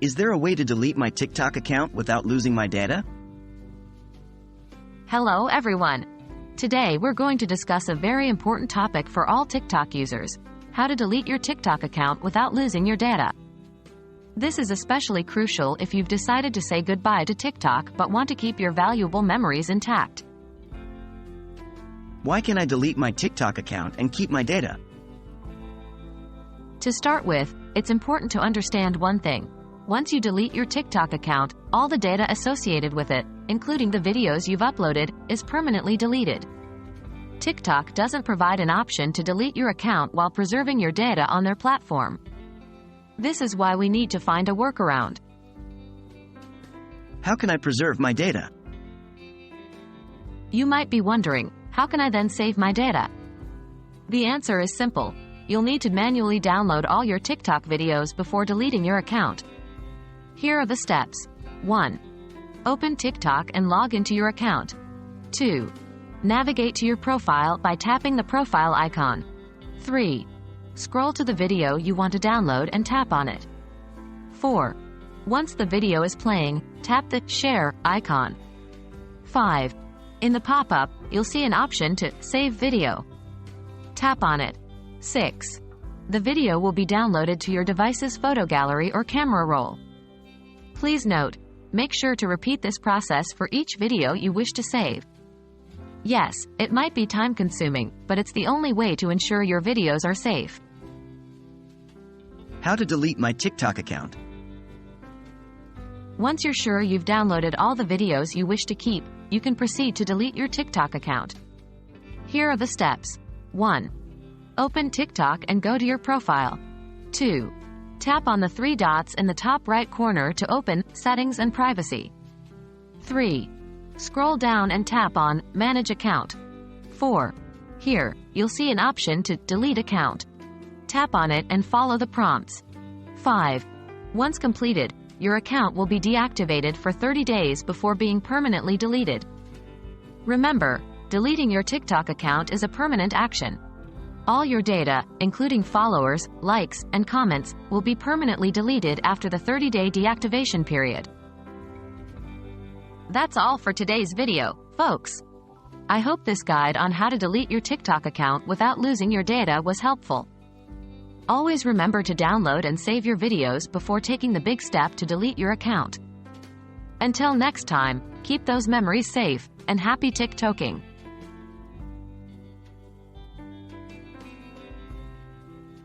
Is there a way to delete my TikTok account without losing my data? Hello everyone. Today we're going to discuss a very important topic for all TikTok users: how to delete your TikTok account without losing your data. This is especially crucial if you've decided to say goodbye to TikTok but want to keep your valuable memories intact. Why can I delete my TikTok account and keep my data? To start with, it's important to understand one thing. Once you delete your TikTok account, all the data associated with it, including the videos you've uploaded, is permanently deleted. TikTok doesn't provide an option to delete your account while preserving your data on their platform. This is why we need to find a workaround. How can I preserve my data? You might be wondering, how can I then save my data? The answer is simple. You'll need to manually download all your TikTok videos before deleting your account. Here are the steps. 1. Open TikTok and log into your account. 2. Navigate to your profile by tapping the profile icon. 3. Scroll to the video you want to download and tap on it. 4. Once the video is playing, tap the Share icon. 5. In the pop-up, you'll see an option to Save Video. Tap on it. 6. The video will be downloaded to your device's photo gallery or camera roll. Please note, make sure to repeat this process for each video you wish to save. Yes, it might be time-consuming, but it's the only way to ensure your videos are safe. How to delete my TikTok account? Once you're sure you've downloaded all the videos you wish to keep, you can proceed to delete your TikTok account. Here are the steps. 1. Open TikTok and go to your profile. 2. Tap on the 3 dots in the top right corner to open Settings and Privacy. 3. Scroll down and tap on Manage Account. 4. Here, you'll see an option to Delete Account. Tap on it and follow the prompts. 5. Once completed, your account will be deactivated for 30 days before being permanently deleted. Remember, deleting your TikTok account is a permanent action. All your data, including followers, likes, and comments, will be permanently deleted after the 30-day deactivation period. That's all for today's video, folks. I hope this guide on how to delete your TikTok account without losing your data was helpful. Always remember to download and save your videos before taking the big step to delete your account. Until next time, keep those memories safe, and happy TikToking.